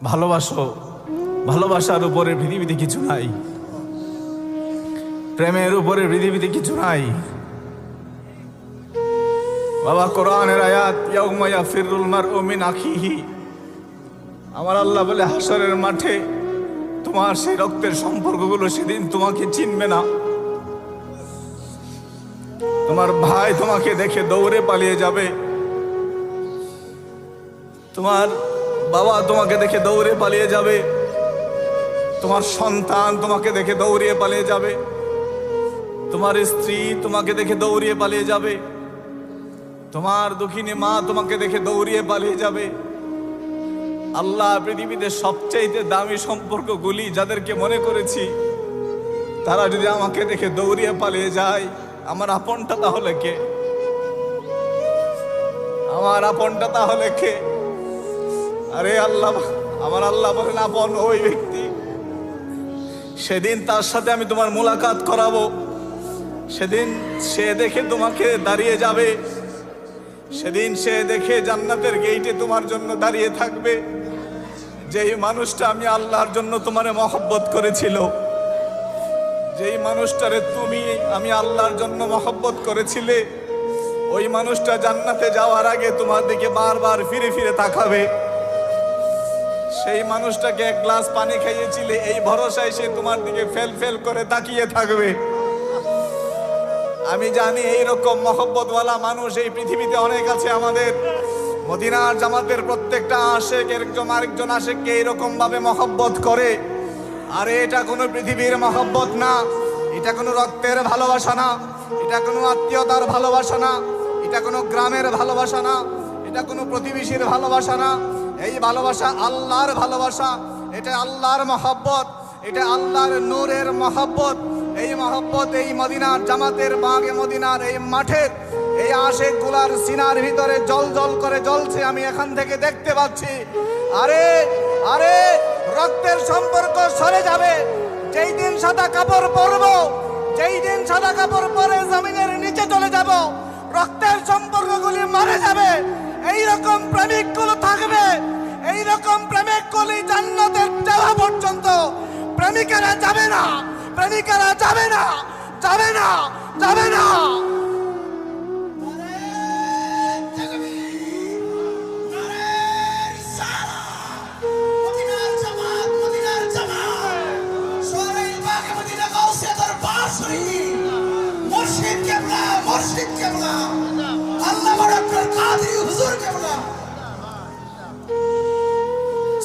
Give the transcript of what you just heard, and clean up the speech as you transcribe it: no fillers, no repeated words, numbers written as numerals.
ভালোবাসো, ভালোবাসার উপরে পৃথিবীতে কিছু নাই, প্রেমের উপরে পৃথিবীতে কিছু নাই। বাবা, কোরআনের আয়াত, ইয়াউমা ইয়াফিরুল মারউ মিন আখিহি। আমার আল্লাহ বলে, হাসরের মাঠে তোমার সেই রক্তের সম্পর্কগুলো সেদিন তোমাকে চিনবে না। তোমার ভাই তোমাকে দেখে দৌড়ে পালিয়ে যাবে, তোমার বাবা তোমাকে দেখে দৌড়ে পালিয়ে যাবে, তোমার সন্তান তোমাকে দেখে দৌড়িয়ে পালিয়ে যাবে, তোমার স্ত্রী তোমাকে দেখে দৌড়িয়ে পালিয়ে যাবে, তোমার দুঃখিনী মা তোমাকে দেখে দৌড়িয়ে পালিয়ে যাবে। আল্লাহ পৃথিবীতে সবচাইতে দামি সম্পর্কগুলি যাদেরকে মনে করেছি, তারা যদি আমাকে দেখে দৌড়িয়ে পালিয়ে যায়, আমার আপনটা তাহলে কে? আমার আপনটা তাহলে কে? আরে আল্লাহ, আমার আল্লাহ বলেন আপন ওই ব্যক্তি, সেদিন তার সাথে আমি তোমার মুলাকাত করাবো, সেদিন সে দেখে তোমাকে দাঁড়িয়ে যাবে, সেদিন সে দেখে জান্নাতের গেইটে তোমার জন্য দাঁড়িয়ে থাকবে। যেই মানুষটা আমি আল্লাহর জন্য তোমারে মহব্বত করেছিল, যেই মানুষটারে তুমি আমি আল্লাহর জন্য মহব্বত করেছিলে, ওই মানুষটা জান্নাতে যাওয়ার আগে তোমার দিকে বারবার ফিরে ফিরে তাকাবে। সেই মানুষটাকে এক গ্লাস পানি খাইয়েছিলে, এই ভরসায় সে তোমার দিকে ফেল ফেল করে তাকিয়ে থাকবে। আমি জানি এইরকম মহব্বতওয়ালা মানুষ এই পৃথিবীতে অনেক আছে। আমাদের মদিনার জামাতের প্রত্যেকটা আশেক একজন আরেকজন আশেককে এইরকম ভাবে মহব্বত করে। আরে এটা কোনো পৃথিবীর মহব্বত না, এটা কোনো রক্তের ভালোবাসা না, এটা কোনো আত্মীয়তার ভালোবাসা না, এটা কোনো গ্রামের ভালোবাসা না, এটা কোনো প্রতিবেশীর ভালোবাসা না। এই ভালোবাসা আল্লাহর ভালোবাসা, এটা আল্লাহর মহব্বত, এটা আল্লাহর নূরের মহব্বত। এই মহব্বত এই মদিনার জামাতের বাগে মদিনার এই মাঠের এই আশেক গুলার সিনার ভিতরে জল জল করে জ্বলছে, আমি এখান থেকে দেখতে পাচ্ছি। আরে আরে রক্তের সম্পর্ক সরে যাবে যেই দিন সাদা কাপড় পরবো, যেই দিন সাদা কাপড় পরে জমিনের নিচে চলে যাব, রক্তের সম্পর্কগুলি মারা যাবে। এইরকম প্রেমিকগুলো থাকবে, এইরকম প্রেমিকগুলি জান্নাতের যাওয়া পর্যন্ত প্রেমিকেরা যাবে না, প্রেমিকেরা যাবে না, যাবে না, যাবে না।